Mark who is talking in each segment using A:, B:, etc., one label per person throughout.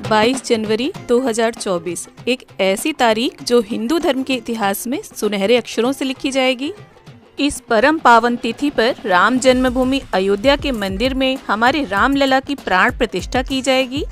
A: 22 जनवरी 2024 एक ऐसी तारीख जो हिंदू धर्म के इतिहास में सुनहरे अक्षरों से लिखी जाएगी। इस परम पावन तिथि पर राम जन्मभूमि अयोध्या के मंदिर में हमारे रामलला की प्राण प्रतिष्ठा की जाएगी।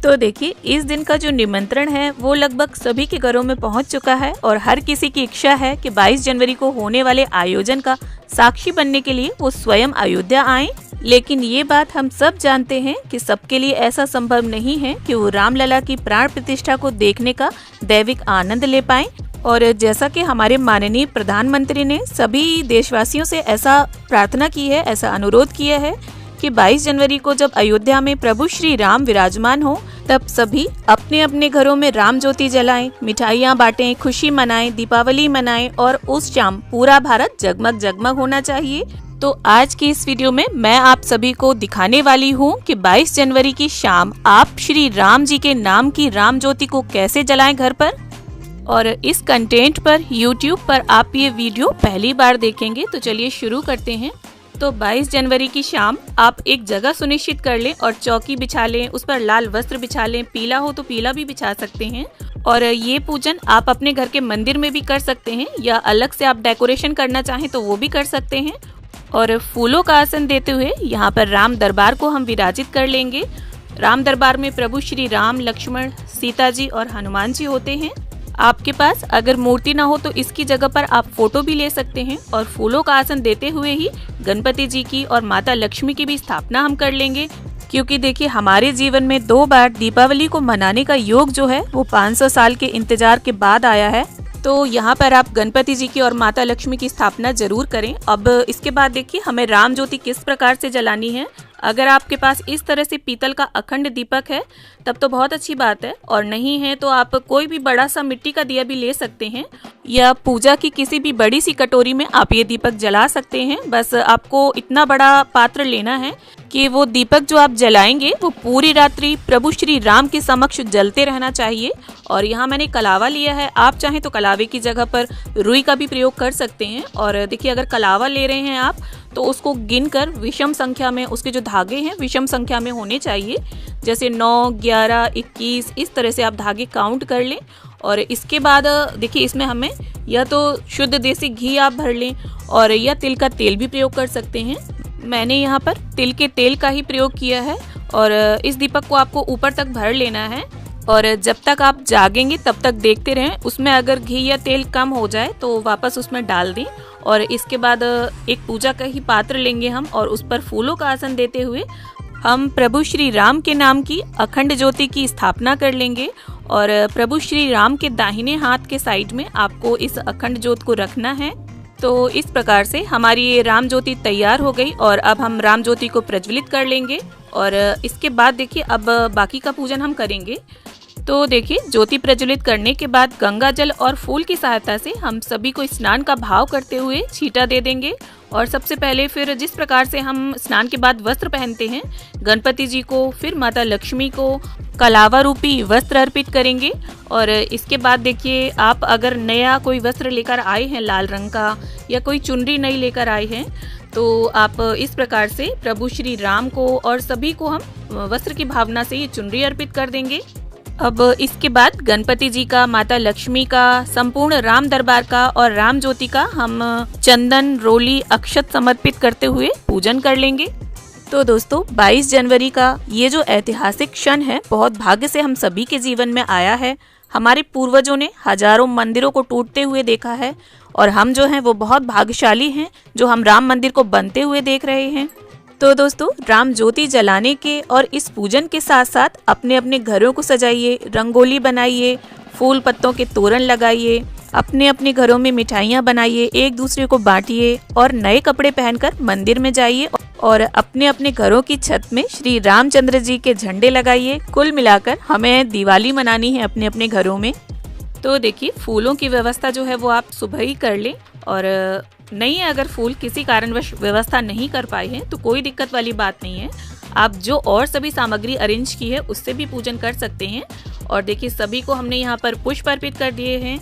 A: तो देखिए, इस दिन का जो निमंत्रण है वो लगभग सभी के घरों में पहुंच चुका है और हर किसी की इच्छा है कि 22 जनवरी को होने वाले आयोजन का साक्षी बनने के लिए वो स्वयं अयोध्या आएं। लेकिन ये बात हम सब जानते हैं कि सबके लिए ऐसा संभव नहीं है कि वो रामलला की प्राण प्रतिष्ठा को देखने का दैविक आनंद ले पाएं। और जैसा कि हमारे माननीय प्रधानमंत्री ने सभी देशवासियों से ऐसा प्रार्थना की है, ऐसा अनुरोध किया है कि 22 जनवरी को जब अयोध्या में प्रभु श्री राम विराजमान हो तब सभी अपने अपने घरों में राम ज्योति जलाएं, मिठाइयाँ बांटें, खुशी मनाएं, दीपावली मनाएं और उस शाम पूरा भारत जगमग जगमग होना चाहिए। तो आज की इस वीडियो में मैं आप सभी को दिखाने वाली हूँ कि 22 जनवरी की शाम आप श्री राम जी के नाम की राम ज्योति को कैसे जलाएं घर पर। और इस कंटेंट पर YouTube पर आप ये वीडियो पहली बार देखेंगे, तो चलिए शुरू करते हैं। तो 22 जनवरी की शाम आप एक जगह सुनिश्चित कर लें और चौकी बिछा लें, उस पर लाल वस्त्र बिछा लें, पीला हो तो पीला भी बिछा सकते हैं। और ये पूजन आप अपने घर के मंदिर में भी कर सकते हैं या अलग से आप डेकोरेशन करना चाहें तो वो भी कर सकते हैं। और फूलों का आसन देते हुए यहाँ पर राम दरबार को हम विराजित कर लेंगे। राम दरबार में प्रभु श्री राम, लक्ष्मण, सीता जी और हनुमान जी होते हैं। आपके पास अगर मूर्ति ना हो तो इसकी जगह पर आप फोटो भी ले सकते हैं। और फूलों का आसन देते हुए ही गणपति जी की और माता लक्ष्मी की भी स्थापना हम कर लेंगे, क्योंकि देखिए हमारे जीवन में 2 बार दीपावली को मनाने का योग जो है वो 500 साल के इंतजार के बाद आया है। तो यहाँ पर आप गणपति जी की और माता लक्ष्मी की स्थापना जरूर करें। अब इसके बाद देखिए हमें राम ज्योति किस प्रकार से जलानी है। अगर आपके पास इस तरह से पीतल का अखंड दीपक है तब तो बहुत अच्छी बात है, और नहीं है तो आप कोई भी बड़ा सा मिट्टी का दिया भी ले सकते हैं या पूजा की किसी भी बड़ी सी कटोरी में आप ये दीपक जला सकते हैं। बस आपको इतना बड़ा पात्र लेना है कि वो दीपक जो आप जलाएंगे वो पूरी रात्रि प्रभु श्री राम के समक्ष जलते रहना चाहिए। और यहाँ मैंने कलावा लिया है, आप चाहें तो कलावे की जगह पर रुई का भी प्रयोग कर सकते हैं। और देखिए अगर कलावा ले रहे हैं आप तो उसको गिनकर विषम संख्या में, उसके जो धागे हैं विषम संख्या में होने चाहिए, जैसे 9, 11, 21 इस तरह से आप धागे काउंट कर लें। और इसके बाद देखिए इसमें हमें या तो शुद्ध देसी घी आप भर लें और या तिल का तेल भी प्रयोग कर सकते हैं। मैंने यहाँ पर तिल के तेल का ही प्रयोग किया है। और इस दीपक को आपको ऊपर तक भर लेना है और जब तक आप जागेंगे तब तक देखते रहें। उसमें अगर घी या तेल कम हो जाए तो वापस उसमें डाल दें। और इसके बाद एक पूजा का ही पात्र लेंगे हम और उस पर फूलों का आसन देते हुए हम प्रभु श्री राम के नाम की अखंड ज्योति की स्थापना कर लेंगे। और प्रभु श्री राम के दाहिने हाथ के साइड में आपको इस अखंड ज्योत को रखना है। तो इस प्रकार से हमारी ये राम ज्योति तैयार हो गई और अब हम राम ज्योति को प्रज्वलित कर लेंगे। और इसके बाद देखिए अब बाकी का पूजन हम करेंगे। तो देखिए ज्योति प्रज्वलित करने के बाद गंगा जल और फूल की सहायता से हम सभी को स्नान का भाव करते हुए छींटा दे देंगे। और सबसे पहले फिर जिस प्रकार से हम स्नान के बाद वस्त्र पहनते हैं, गणपति जी को, फिर माता लक्ष्मी को कलावा रूपी वस्त्र अर्पित करेंगे। और इसके बाद देखिए आप अगर नया कोई वस्त्र लेकर आए हैं लाल रंग का या कोई चुनरी नई लेकर आए हैं तो आप इस प्रकार से प्रभु श्री राम को और सभी को हम वस्त्र की भावना से ये चुनरी अर्पित कर देंगे। अब इसके बाद गणपति जी का, माता लक्ष्मी का, संपूर्ण राम दरबार का और राम ज्योति का हम चंदन, रोली, अक्षत समर्पित करते हुए पूजन कर लेंगे। तो दोस्तों 22 जनवरी का ये जो ऐतिहासिक क्षण है बहुत भाग्य से हम सभी के जीवन में आया है। हमारे पूर्वजों ने हजारों मंदिरों को टूटते हुए देखा है और हम जो हैं वो बहुत भाग्यशाली हैं जो हम राम मंदिर को बनते हुए देख रहे हैं। तो दोस्तों राम ज्योति जलाने के और इस पूजन के साथ साथ अपने अपने घरों को सजाइए, रंगोली बनाइए, फूल पत्तों के तोरण लगाइए, अपने अपने घरों में मिठाइयाँ बनाइए, एक दूसरे को बांटिए और नए कपड़े पहनकर मंदिर में जाइए और अपने अपने घरों की छत में श्री रामचंद्र जी के झंडे लगाइए। कुल मिलाकर हमें दिवाली मनानी है अपने अपने घरों में। तो देखिए फूलों की व्यवस्था जो है वो आप सुबह ही कर लें। और नहीं है अगर फूल किसी कारणवश व्यवस्था नहीं कर पाए हैं तो कोई दिक्कत वाली बात नहीं है, आप जो और सभी सामग्री अरेंज की है उससे भी पूजन कर सकते हैं। और देखिए सभी को हमने यहाँ पर पुष्प अर्पित कर दिए हैं।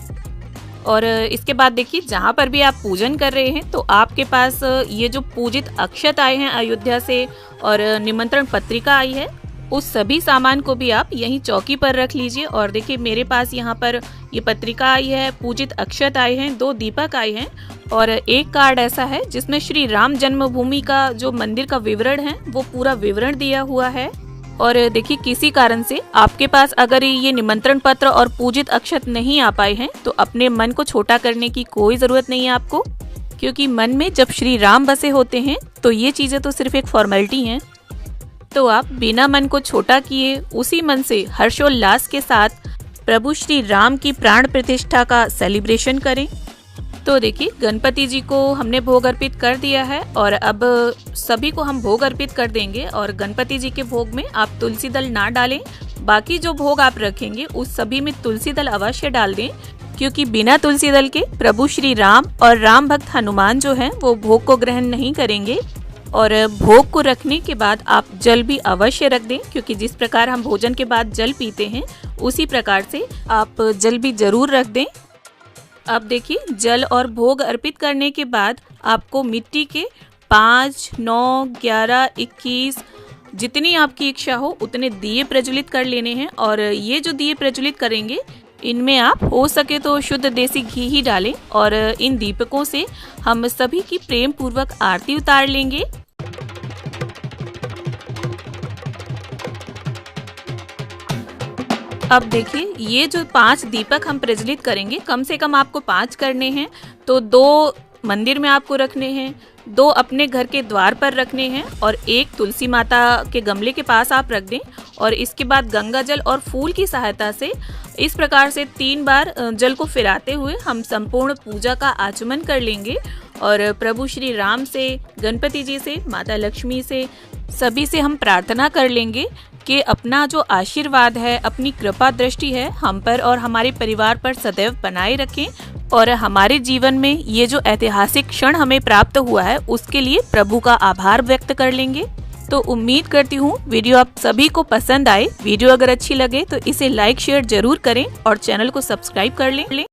A: और इसके बाद देखिए जहाँ पर भी आप पूजन कर रहे हैं तो आपके पास ये जो पूजित अक्षत आए हैं अयोध्या से और निमंत्रण पत्रिका आई है, उस सभी सामान को भी आप यहीं चौकी पर रख लीजिए। और देखिए मेरे पास यहाँ पर ये पत्रिका आई है, पूजित अक्षत आए हैं, 2 दीपक आए हैं और एक कार्ड ऐसा है जिसमें श्री राम जन्मभूमि का जो मंदिर का विवरण है वो पूरा विवरण दिया हुआ है। और देखिए किसी कारण से आपके पास अगर ये निमंत्रण पत्र और पूजित अक्षत नहीं आ पाए हैं तो अपने मन को छोटा करने की कोई जरूरत नहीं है आपको, क्योंकि मन में जब श्री राम बसे होते हैं तो ये चीजें तो सिर्फ एक फॉर्मेलिटी हैं। तो आप बिना मन को छोटा किए उसी मन से हर्षोल्लास के साथ प्रभु श्री राम की प्राण प्रतिष्ठा का सेलिब्रेशन करें। तो देखिए गणपति जी को हमने भोग अर्पित कर दिया है और अब सभी को हम भोग अर्पित कर देंगे। और गणपति जी के भोग में आप तुलसी दल ना डालें, बाकी जो भोग आप रखेंगे उस सभी में तुलसी दल अवश्य डाल दें, क्योंकि बिना तुलसी दल के प्रभु श्री राम और राम भक्त हनुमान जो हैं वो भोग को ग्रहण नहीं करेंगे। और भोग को रखने के बाद आप जल भी अवश्य रख दें, क्योंकि जिस प्रकार हम भोजन के बाद जल पीते हैं उसी प्रकार से आप जल भी जरूर रख दें। अब देखिए जल और भोग अर्पित करने के बाद आपको मिट्टी के 5, 9, 11, 21 जितनी आपकी इच्छा हो उतने दिए प्रज्वलित कर लेने हैं। और ये जो दिए प्रज्वलित करेंगे इनमें आप हो सके तो शुद्ध देसी घी ही डालें और इन दीपकों से हम सभी की प्रेम पूर्वक आरती उतार लेंगे। अब देखिए ये जो 5 दीपक हम प्रज्वलित करेंगे, कम से कम आपको 5 करने हैं। तो 2 मंदिर में आपको रखने हैं, 2 अपने घर के द्वार पर रखने हैं और 1 तुलसी माता के गमले के पास आप रख दें। और इसके बाद गंगा जल और फूल की सहायता से इस प्रकार से 3 बार जल को फिराते हुए हम संपूर्ण पूजा का आचमन कर लेंगे। और प्रभु श्री राम से, गणपति जी से, माता लक्ष्मी से, सभी से हम प्रार्थना कर लेंगे कि अपना जो आशीर्वाद है, अपनी कृपा दृष्टि है हम पर और हमारे परिवार पर सदैव बनाए रखें। और हमारे जीवन में ये जो ऐतिहासिक क्षण हमें प्राप्त हुआ है उसके लिए प्रभु का आभार व्यक्त कर लेंगे। तो उम्मीद करती हूँ वीडियो आप सभी को पसंद आए। वीडियो अगर अच्छी लगे तो इसे लाइक शेयर जरूर करें और चैनल को सब्सक्राइब कर लें।